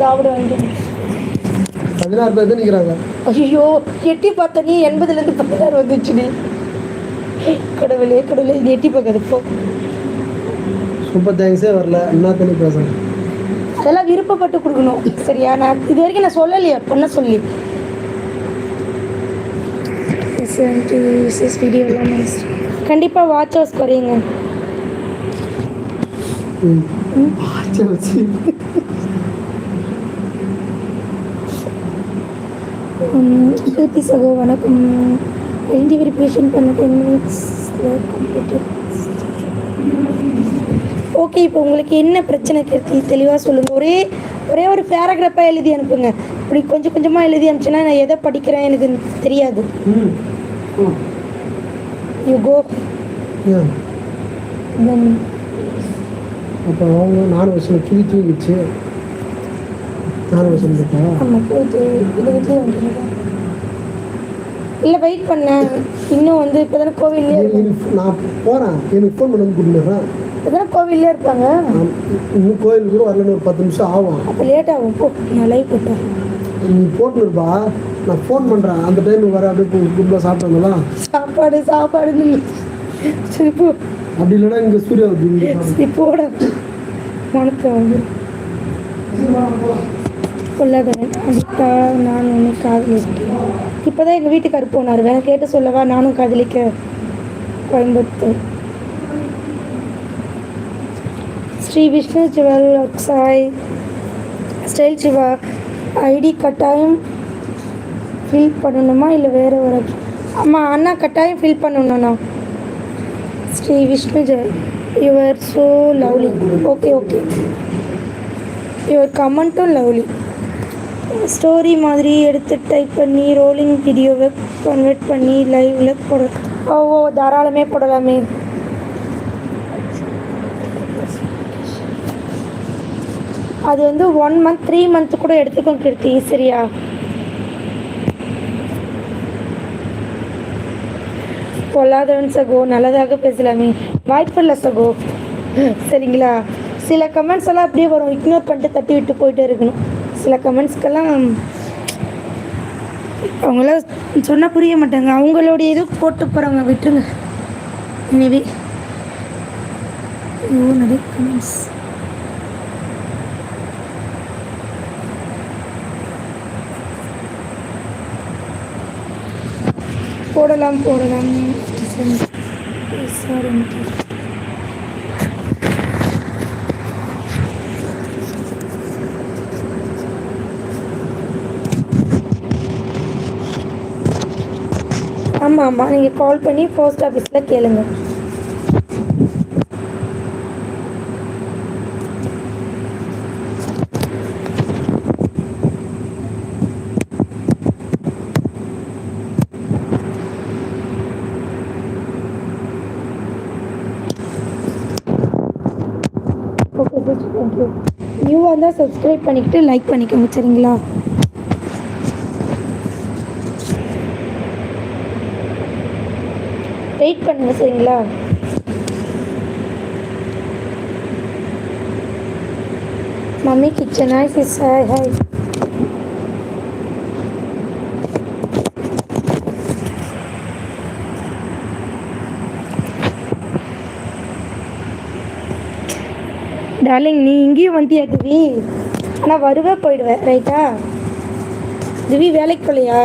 சாப்பிட வாங்கி 16 பேர் தான் நிற்கிறாங்க. ஐயோ எட்டி பார்த்த நீ 80லேருந்து 16 வந்துச்சுடி. கடவுளே கடவுளே இது எட்டி பார்க்காது இப்போ. சூப்பர் தேங்க்ஸே வரல. என்ன பண்ணி பேசுகிறேன்? அதெல்லாம் விருப்பப்பட்டு கொடுக்கணும் சரியா? நான் இது வரைக்கும் நான் சொல்லலையா பண்ண சொல்லி. வீடியோலாம் கண்டிப்பாக வாட்ச் ஹவர்ஸ் குறையுங்க. கீர்த்தி சகோ வணக்கம். எழுதி வெரிஃபிகேஷன் பண்ண 10 minutes கம்ப்ளீட்டட். ஓகே, இப்போ உங்களுக்கு என்ன பிரச்சனை கீர்த்தி தெளிவாக சொல்லுங்கள். ஒரே ஒரு பேராகிராஃபாக எழுதி அனுப்புங்க. இப்படி கொஞ்சம் கொஞ்சமாக எழுதி அனுப்பிச்சுன்னா நான் எதை படிக்கிறேன் எனக்கு தெரியாது. You go. அப்போ அவங்க 4 வருஷம் கிளி தூங்கிச்சு. 4 வருஷம் இருக்கா? ஆமாம் போயிட்டு இது வீட்டிலே வந்துருக்கேன். இல்லை வெயிட் பண்ணேன். இன்னும் வந்து இப்போ தானே கோவில்லே நான் போகிறேன். எனக்கு ஃபோன் பண்ணி கொடுத்துட்றேன். இப்போ தானே கோவில்லே இருப்பாங்க. இன்னும் கோயிலுக்கு கூட வரலன்னு ஒரு 10 நிமிஷம் ஆகும். அப்போ லேட் ஆகும். போ நான் லைவ் போட்டேன். நீ போட்டுருப்பா. நான் ஃபோன் பண்ணுறேன். அந்த டைமுக்கு வர அப்படியே கும்பலாக சாப்பிட்டாங்களா? சாப்பாடுன்னு சரி போ. அப்படி இல்லைன்னா இங்கே சூர்யா சரி போட மனத்தை வந்து கொள்ளாதவன் அதுக்கா நான் ஒன்று காதலிக்கிறேன். இப்போ தான் எங்கள் வீட்டுக்காரர் போனார். வேணா கேட்டு சொல்லவா? நானும் காதலிக்க Coimbatore. Sri Vishnu jewel Akshay style Siva ID கட்டாயம் ஃபில் பண்ணணுமா இல்லை வேறு ஒரு? ஆமாம் அண்ணா கட்டாயம் ஃபில் பண்ணணுண்ணா. Sri Vishnu jewel your so lovely. Okay okay your கமெண்ட்டும் லவ்லி. ஸ்டோரி மாதிரி எடுத்து டைப் பண்ணி ரோலிங் வீடியோவை கன்வெர்ட் பண்ணி லைவில் போட. ஓ தாராளமே போடலாமே. அது வந்து 1 month 3 month கூட எடுத்துக்கோங்க கீர்த்தி சரியா? பொல்லாதவன் சகோ நல்லதாக பேசலாமே. வாய்ப்பில்லை சகோ சரிங்களா? சில கமெண்ட்ஸ் எல்லாம் அப்படியே வரும். இக்னோர் பண்ணிட்டு தட்டி விட்டு போயிட்டே இருக்கணும். சில கமெண்ட்ஸ்க்கெல்லாம் அவங்களாம் சொன்னால் புரிய மாட்டாங்க. அவங்களுடைய இது போட்டு போகிறாங்க. விட்டுருங்க. எனவே நிறைய கமெண்ட்ஸ் போடலாம். ஆமாம் நீங்கள் கால் பண்ணி போஸ்ட் ஆஃபீஸில் கேளுங்க. Okay thank you. நியூவாக இருந்தால் சப்ஸ்கிரைப் பண்ணிக்கிட்டு லைக் பண்ணிக்கோங்க சரிங்களா? வெயிட் பண்ணுங்க சரிங்களா? Mummy kitchen hi sis hi. Darling நீ இங்கேயும் வந்தியா திவி? ஆனால் வருவே போயிடுவேன் ரைட்டா? திவி வேலைக்கு போகலையா?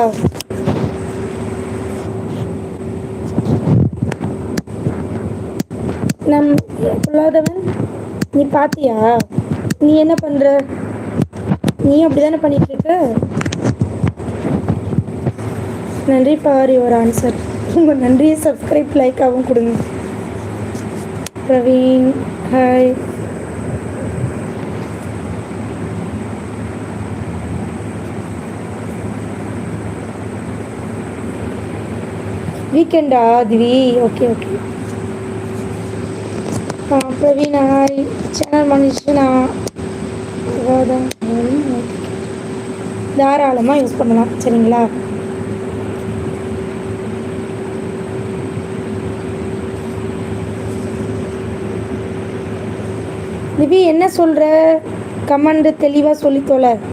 நம் பொல்லாதவன் நீ பார்த்தியா? நீ என்ன பண்ணுற? நீ அப்படி தானே பண்ணிகிட்ருக்க. நன்றி ஃபார் யுவர் ஆன்சர். உங்கள் நன்றியை சப்ஸ்கிரைப் லைக்காகவும் கொடுங்க. பிரவீன் ஹாய். வீக்கெண்டா Divi? Okay okay. Praveen hi. Channel மனுஷனா தாராளமாக யூஸ் பண்ணலாம் சரிங்களா? திவி என்ன சொல்கிற? கமெண்ட் தெளிவாக சொல்லி தொலை.